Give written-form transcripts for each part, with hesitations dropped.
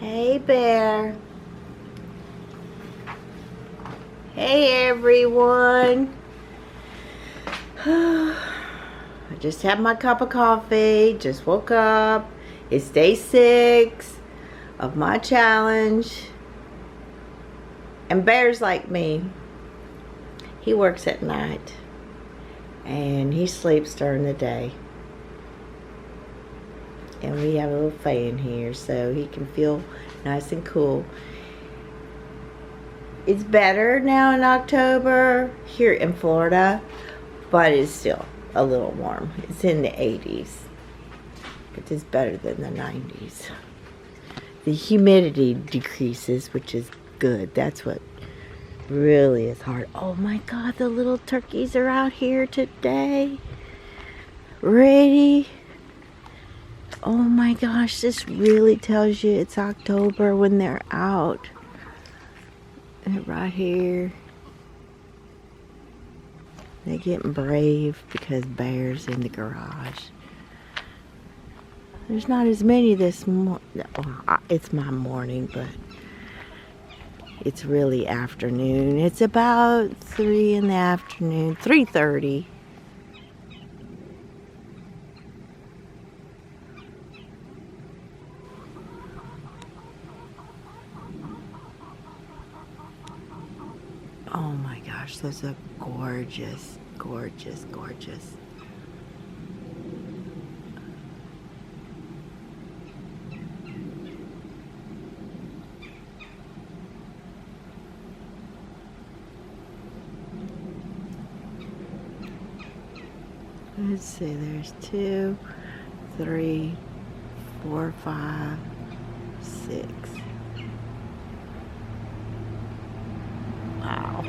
Hey Bear. Hey everyone. I just had my cup of coffee. Just woke up. It's day 6 of my challenge. And Bear's like me. He works at night. And he sleeps during the day. And we have a little fan here so he can feel nice and cool. It's better now in October here in Florida, but it's still a little warm. It's in the 80s. It is better than the 90s. The humidity decreases, which is good. That's what really is hard. Oh my God, the little turkeys are out here today. Ready? Oh my gosh, this really tells you it's October when they're out. And right here. They're getting brave because Bear's in the garage. There's not as many this morning. Well, it's my morning, but it's really afternoon. It's about 3 in the afternoon, 3:30. Oh my gosh, those are gorgeous, gorgeous, gorgeous. Let's see, there's 2, 3, 4, 5, 6. Wow.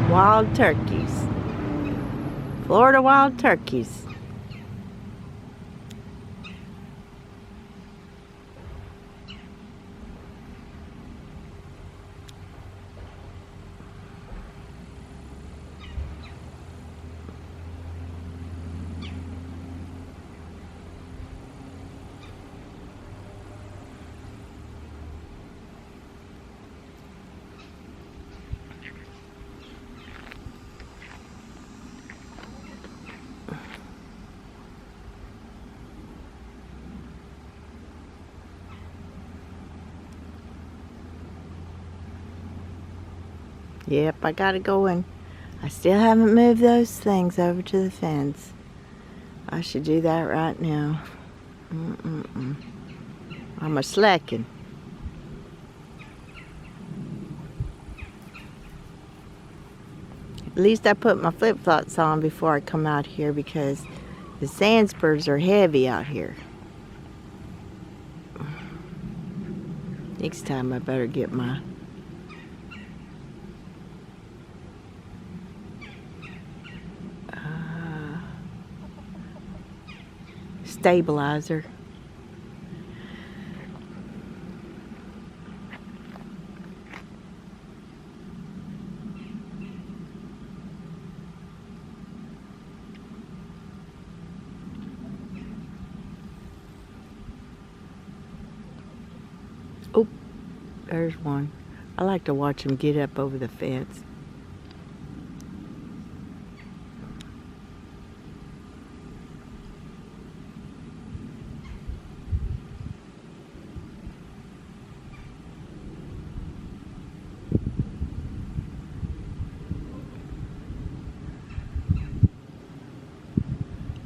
Wild turkeys. Florida wild turkeys. Yep, I got it going. I still haven't moved those things over to the fence. I should do that right now. I'm a slacking. At least I put my flip-flops on before I come out here because the sand spurs are heavy out here. Next time I better get my stabilizer. Oh, there's one. I like to watch him get up over the fence.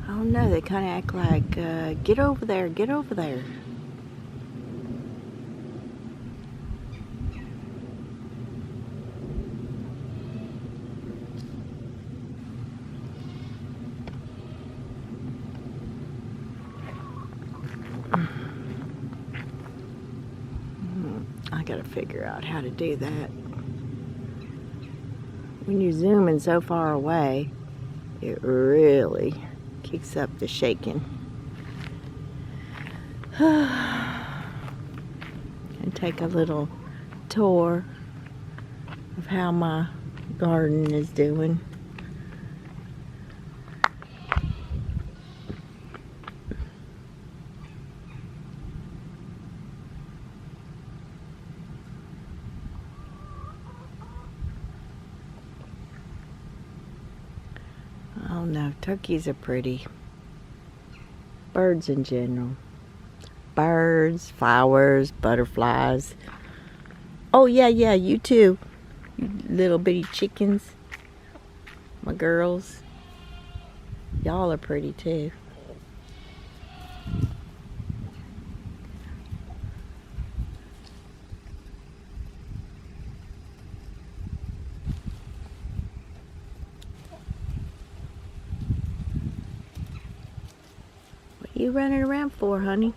I don't know, they kind of act like, get over there, get over there. I gotta figure out how to do that. When you're zooming so far away, it really kicks up the shaking. And take a little tour of how my garden is doing. I don't know. Turkeys are pretty. Birds in general. Birds, flowers, butterflies. Oh, yeah, you too. You little bitty chickens. My girls. Y'all are pretty too. What are you running around for, honey?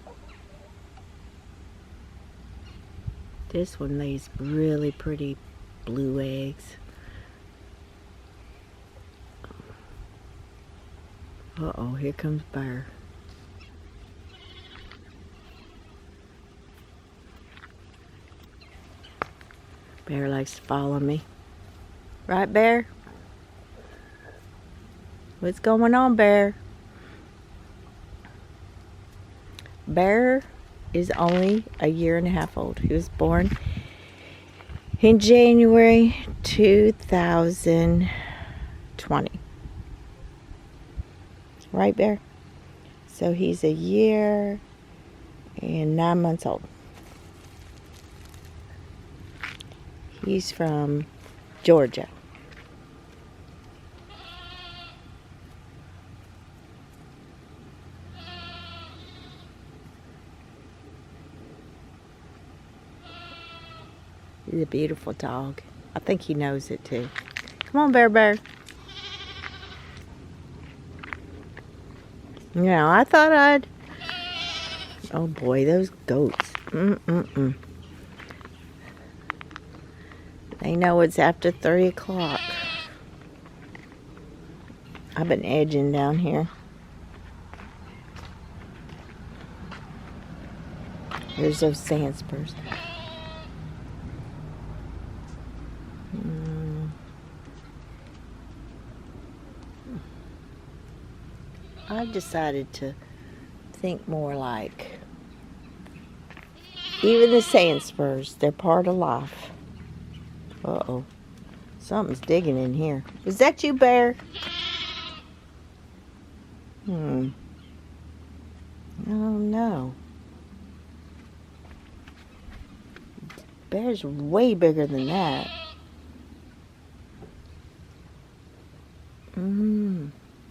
This one lays really pretty blue eggs. Uh-oh, here comes Bear. Bear likes to follow me. Right, Bear? What's going on, Bear? Bear is only a year and a half old. He was born in January 2020. Right, Bear? So he's a year and 9 months old. He's from Georgia. He's a beautiful dog. I think he knows it too. Come on, Bear. You know, I thought I'd... Oh boy, those goats. They know it's after 3 o'clock. I've been edging down here. There's those sandspurs. I've decided to think more like, even the sandspurs, they're part of life. Uh-oh. Something's digging in here. Is that you, Bear? Oh, no. Bear's way bigger than that.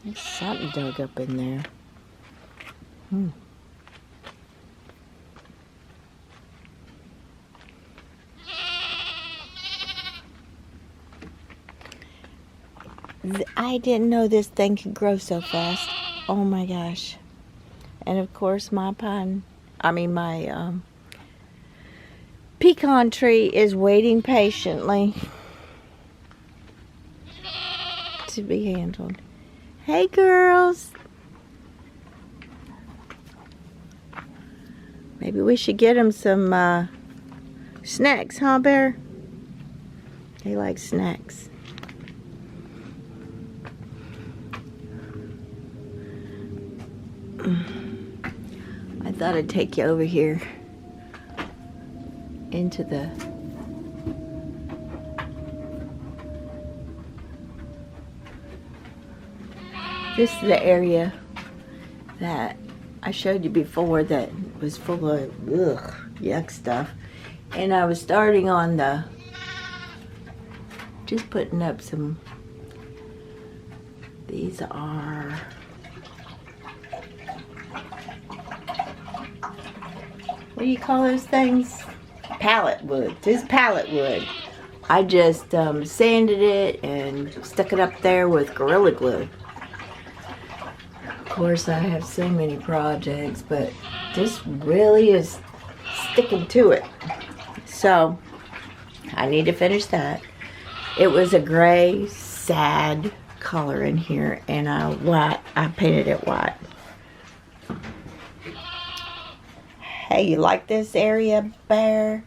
There's something dug up in there. I didn't know this thing could grow so fast. Oh my gosh. And of course my pecan tree is waiting patiently to be handled. Hey girls. Maybe we should get them some snacks, huh, Bear? They like snacks. I thought I'd take you over here into the this is the area that I showed you before that was full of yuck stuff, and I was starting on just putting up some. These are what do you call those things? Pallet wood. This is pallet wood. I just sanded it and stuck it up there with Gorilla Glue. Of course, I have so many projects, but this really is sticking to it. So, I need to finish that. It was a gray, sad color in here, and I painted it white. Hey, you like this area, Bear?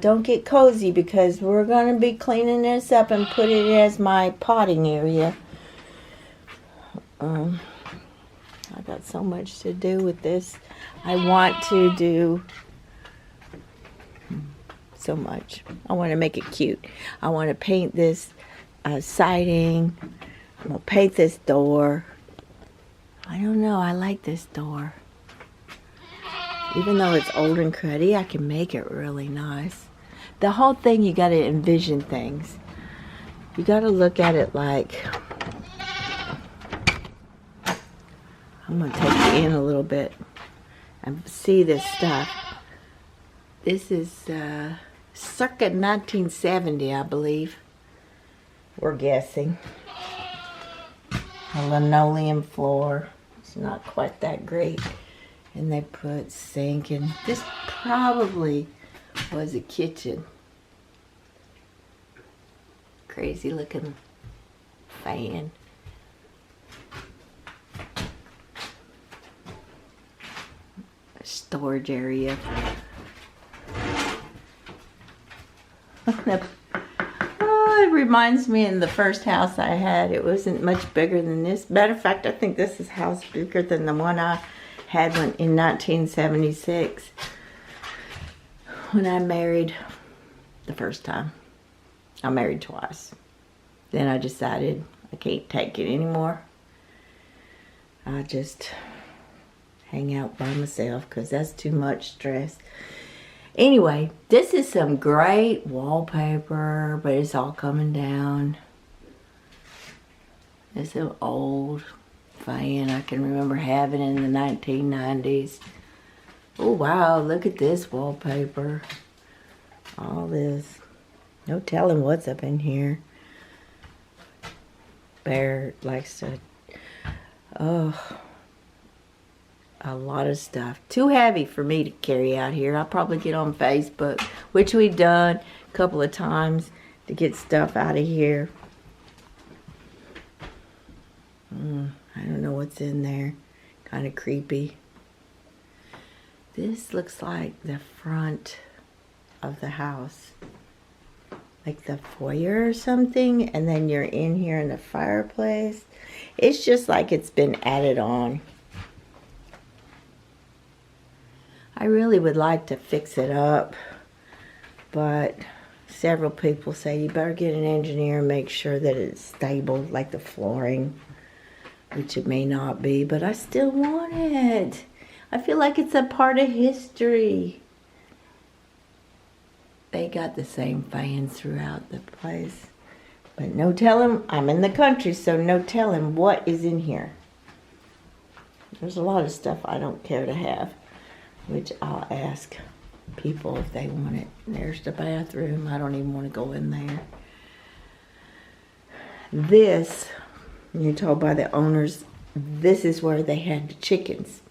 Don't get cozy because we're going to be cleaning this up and put it as my potting area. I got so much to do with this. I want to do so much. I want to make it cute. I want to paint this siding. I'm gonna paint this door. I don't know, I like this door. Even though it's old and cruddy, I can make it really nice. The whole thing, you gotta envision things. You gotta look at it like, I'm gonna take you in a little bit and see this stuff. This is circa 1970, I believe. We're guessing. A linoleum floor. It's not quite that great. And they put sink in. This probably was a kitchen. Crazy looking fan. A storage area. Oh, it reminds me of the first house I had. It wasn't much bigger than this. Matter of fact, I think this is house bigger than the one I had in 1976 when I married the first time. I married twice. Then I decided I can't take it anymore. I just hang out by myself because that's too much stress. Anyway, this is some great wallpaper, but it's all coming down. It's an old fan I can remember having in the 1990s. Oh wow, look at this wallpaper. All this. No telling what's up in here. Bear likes to, oh, a lot of stuff. Too heavy for me to carry out here. I'll probably get on Facebook, which we've done a couple of times to get stuff out of here. I don't know what's in there. Kind of creepy. This looks like the front of the house. Like the foyer or something. And then you're in here in the fireplace. It's just like it's been added on. I really would like to fix it up. But several people say you better get an engineer and make sure that it's stable, like the flooring. Which it may not be, but I still want it. I feel like it's a part of history. They got the same fans throughout the place. But no telling, I'm in the country, so no telling what is in here. There's a lot of stuff I don't care to have, which I'll ask people if they want it. There's the bathroom. I don't even want to go in there. This, you're told by the owners, this is where they had the chickens.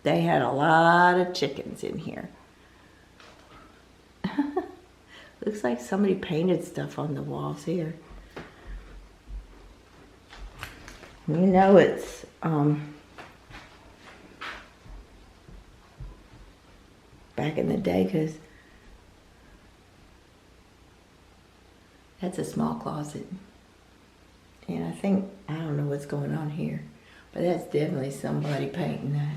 They had a lot of chickens in here. Looks like somebody painted stuff on the walls here. You know it's back in the day, because that's a small closet. And I think, I don't know what's going on here, but that's definitely somebody painting that.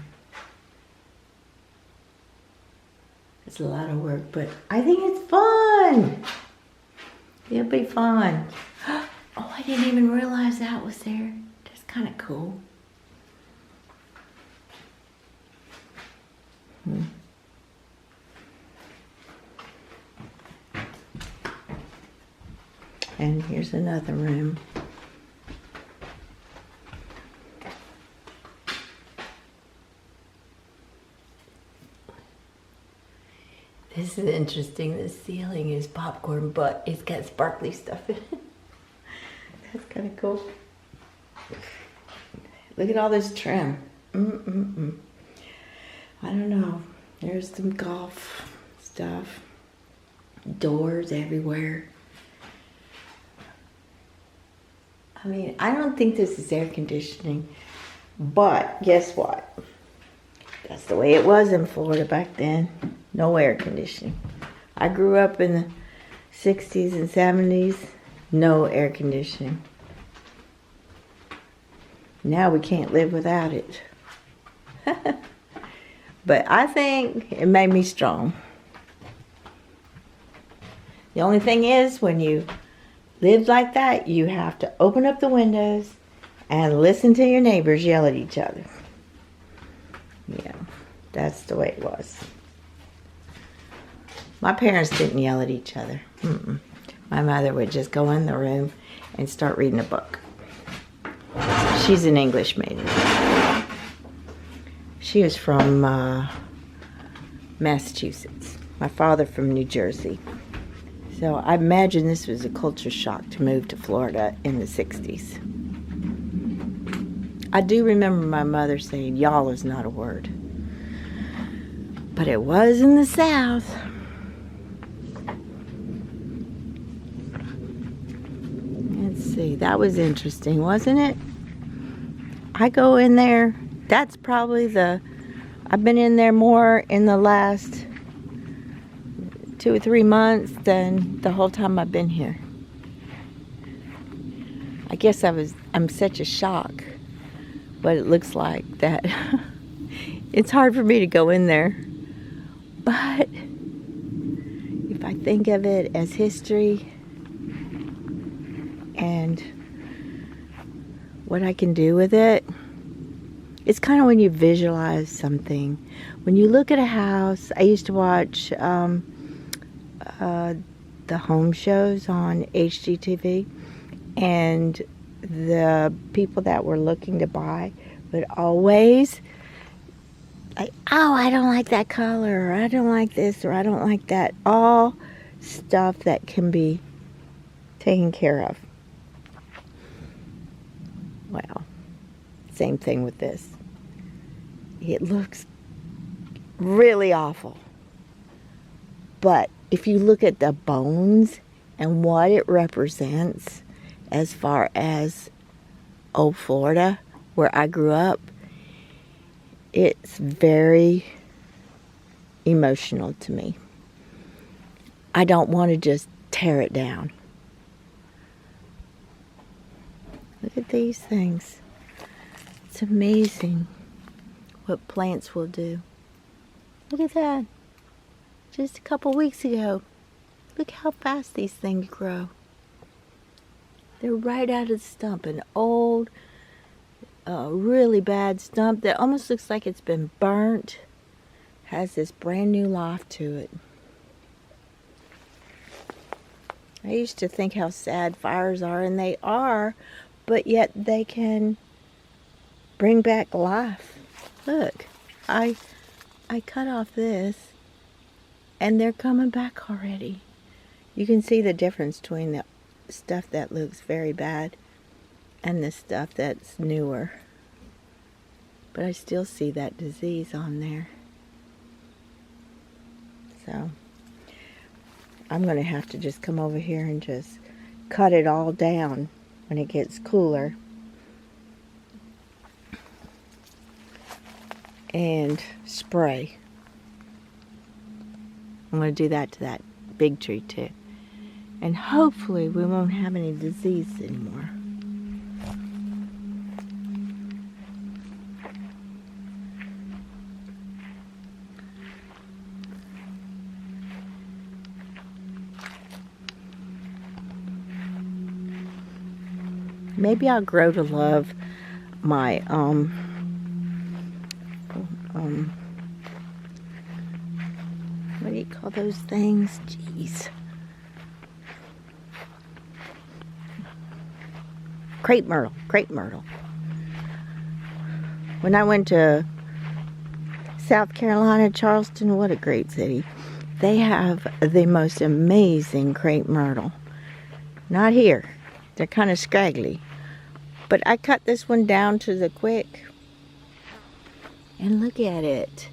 It's a lot of work, but I think it's fun. It'll be fun. Oh, I didn't even realize that was there. That's kind of cool. And here's another room. This is interesting. The ceiling is popcorn, but it's got sparkly stuff in it. That's kind of cool. Look at all this trim. I don't know. There's some golf stuff. Doors everywhere. I mean, I don't think this is air conditioning, but guess what? That's the way it was in Florida back then. No air conditioning. I grew up in the 60s and 70s. No air conditioning. Now we can't live without it. But I think it made me strong. The only thing is, when you live like that, you have to open up the windows and listen to your neighbors yell at each other. Yeah, that's the way it was. My parents didn't yell at each other. My mother would just go in the room and start reading a book. She's an English major. She was from Massachusetts. My father from New Jersey. So I imagine this was a culture shock to move to Florida in the 60s. I do remember my mother saying, y'all is not a word. But it was in the South. Let's see, that was interesting, wasn't it? I go in there, that's probably I've been in there more in the last 2 or 3 months than the whole time I've been here. I guess I'm such a shock what it looks like that it's hard for me to go in there. But if I think of it as history and what I can do with it, it's kind of when you visualize something. When you look at a house, I used to watch the home shows on HGTV, and the people that were looking to buy would always like, oh, I don't like that color, or I don't like this, or I don't like that. All stuff that can be taken care of. Well, same thing with this. It looks really awful. But if you look at the bones and what it represents as far as old Florida, where I grew up, it's very emotional to me. I don't want to just tear it down. Look at these things. It's amazing what plants will do. Look at that. Just a couple weeks ago. Look how fast these things grow. They're right out of the stump. An old, really bad stump that almost looks like it's been burnt. Has this brand new life to it. I used to think how sad fires are, and they are, but yet they can bring back life. Look, I cut off this, and they're coming back already. You can see the difference between the stuff that looks very bad and the stuff that's newer. But I still see that disease on there. So I'm going to have to just come over here and just cut it all down when it gets cooler. And spray. I'm going to do that to that big tree too. And hopefully we won't have any disease anymore. Maybe I'll grow to love my what do you call those things? Jeez. Crepe myrtle. When I went to South Carolina, Charleston, what a great city. They have the most amazing crepe myrtle. Not here. They're kind of scraggly. But I cut this one down to the quick. And look at it.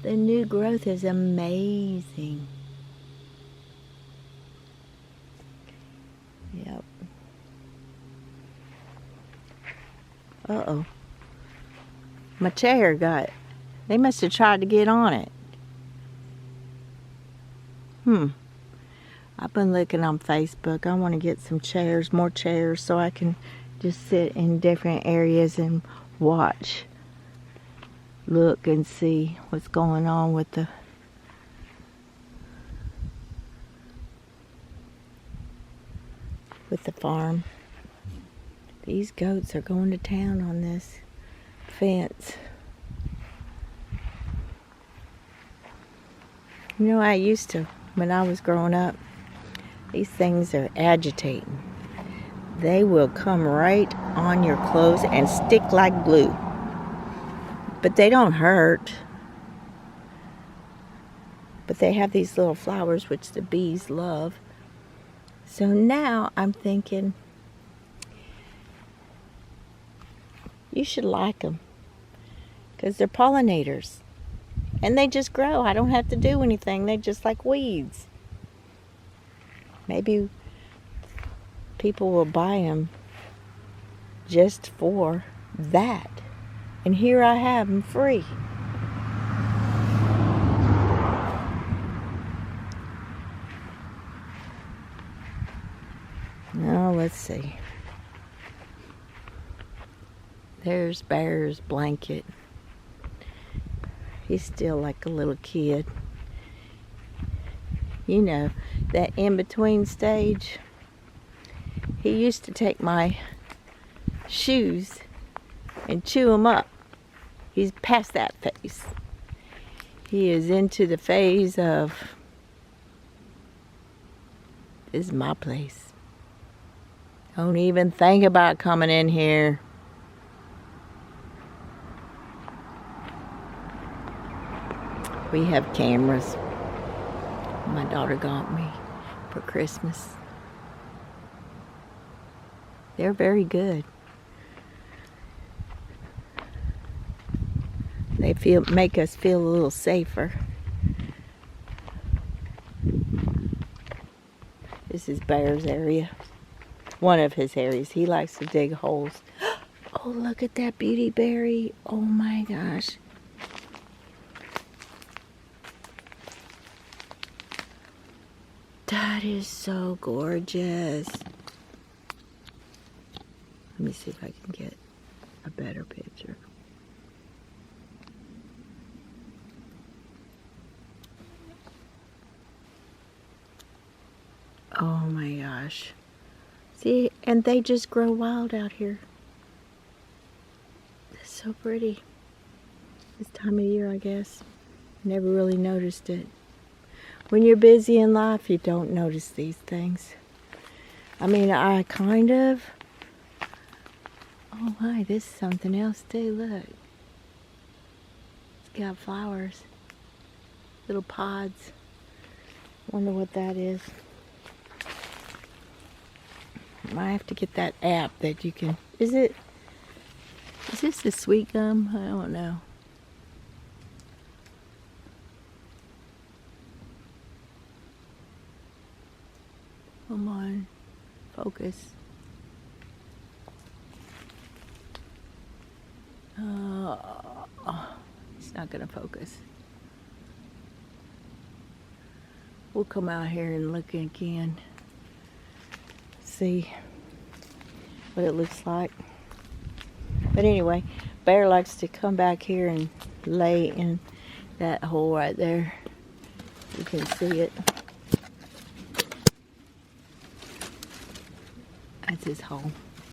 The new growth is amazing. Yep. Uh-oh. My chair they must have tried to get on it. I've been looking on Facebook. I want to get some chairs, more chairs, so I can just sit in different areas and watch, look and see what's going on with the farm. These goats are going to town on this fence. You know, I used to, when I was growing up, these things are agitating. They will come right on your clothes and stick like glue. But they don't hurt. But they have these little flowers which the bees love. So now I'm thinking, you should like them. Because they're pollinators. And they just grow. I don't have to do anything. They're just like weeds. Maybe people will buy them just for that. And here I have them free. Now let's see. There's Bear's blanket. He's still like a little kid. You know, that in-between stage. He used to take my shoes and chew them up. He's past that phase. He is into the phase of, this is my place. Don't even think about coming in here. We have cameras. My daughter got me for Christmas. They're very good. They make us feel a little safer. This is Bear's area. One of his areas. He likes to dig holes. Oh, look at that beauty berry. Oh my gosh. That is so gorgeous. Let me see if I can get a better picture. Oh my gosh. See, and they just grow wild out here. It's so pretty. This time of year, I guess. Never really noticed it. When you're busy in life, you don't notice these things. I mean, I kind of. Oh my, this is something else too, look. It's got flowers. Little pods. Wonder what that is. I have to get that app that you can, is this a sweet gum? I don't know. Come on, focus. It's not gonna focus. We'll come out here and look again. See what it looks like. But anyway, Bear likes to come back here and lay in that hole right there. You can see it. That's his hole.